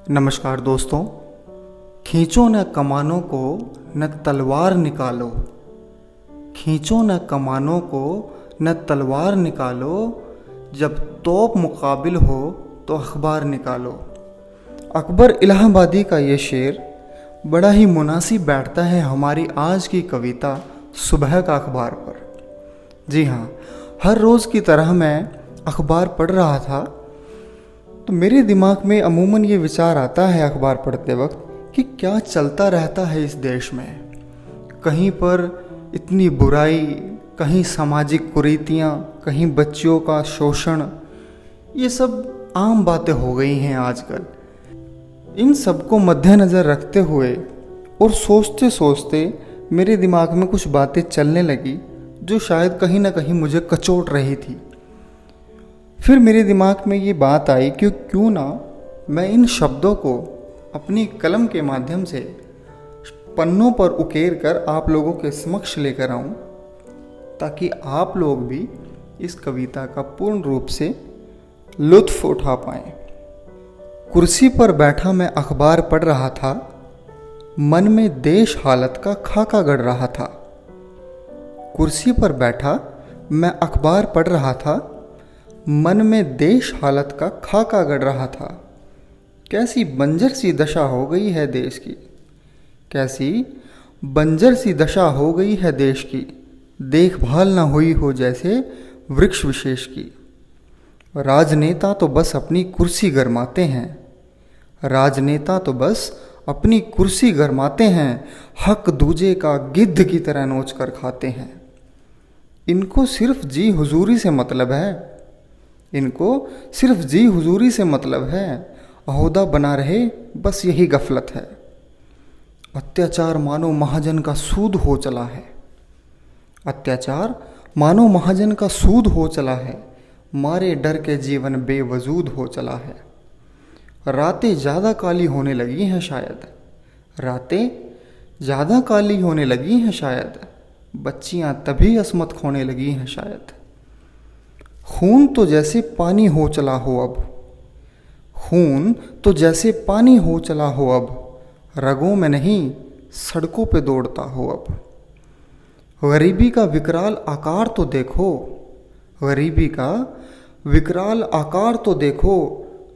नमस्कार दोस्तों। खींचो न कमानों को न तलवार निकालो, खींचो न कमानों को न तलवार निकालो, जब तोप मुकाबिल हो तो अखबार निकालो। अकबर इलाहाबादी का ये शेर बड़ा ही मुनासिब बैठता है हमारी आज की कविता सुबह का अखबार पर। जी हाँ, हर रोज़ की तरह मैं अखबार पढ़ रहा था तो मेरे दिमाग में अमूमन ये विचार आता है अखबार पढ़ते वक्त कि क्या चलता रहता है इस देश में। कहीं पर इतनी बुराई, कहीं सामाजिक कुरीतियाँ, कहीं बच्चियों का शोषण, ये सब आम बातें हो गई हैं आजकल। इन सबको मद्देनज़र रखते हुए और सोचते सोचते मेरे दिमाग में कुछ बातें चलने लगी जो शायद कहीं ना कहीं मुझे कचोट रही थी। फिर मेरे दिमाग में ये बात आई कि क्यों ना मैं इन शब्दों को अपनी कलम के माध्यम से पन्नों पर उकेर कर आप लोगों के समक्ष लेकर आऊं, ताकि आप लोग भी इस कविता का पूर्ण रूप से लुत्फ़ उठा पाएं। कुर्सी पर बैठा मैं अखबार पढ़ रहा था, मन में देश हालत का खाका गढ़ रहा था। कुर्सी पर बैठा मैं अखबार पढ़ रहा था, मन में देश हालत का खाका गढ़ रहा था। कैसी बंजर सी दशा हो गई है देश की, कैसी बंजर सी दशा हो गई है देश की, देखभाल ना हुई हो जैसे वृक्ष विशेष की। राजनेता तो बस अपनी कुर्सी गरमाते हैं, राजनेता तो बस अपनी कुर्सी गरमाते हैं, हक दूजे का गिद्ध की तरह नोच कर खाते हैं। इनको सिर्फ जी हुजूरी से मतलब है, इनको सिर्फ जी हुजूरी से मतलब है, अहोदा बना रहे बस यही गफलत है। अत्याचार मानो महाजन का सूद हो चला है, अत्याचार मानो महाजन का सूद हो चला है, मारे डर के जीवन बेवजूद हो चला है। रातें ज़्यादा काली होने लगी हैं शायद, रातें ज़्यादा काली होने लगी हैं शायद, बच्चियां तभी असमत खोने लगी हैं शायद। खून तो जैसे पानी हो चला हो अब, खून तो जैसे पानी हो चला हो अब, रगों में नहीं सड़कों पे दौड़ता हो अब। गरीबी का विकराल आकार तो देखो, गरीबी का विकराल आकार तो देखो,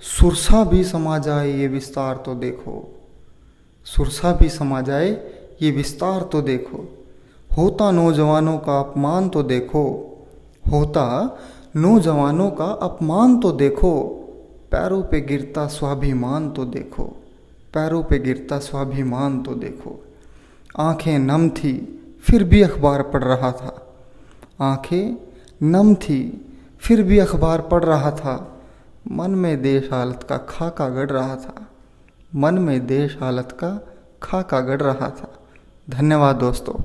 सुरसा भी समा जाए ये विस्तार तो देखो, सुरसा भी समा जाए ये विस्तार तो देखो। होता नौजवानों का अपमान तो देखो, होता नौजवानों का अपमान तो देखो, पैरों पे गिरता स्वाभिमान तो देखो, पैरों पे गिरता स्वाभिमान तो देखो। आंखें नम थी फिर भी अखबार पढ़ रहा था, आंखें नम थी फिर भी अखबार पढ़ रहा था, मन में देश हालत का खाका गढ़ रहा था, मन में देश हालत का खाका गढ़ रहा था। धन्यवाद दोस्तों।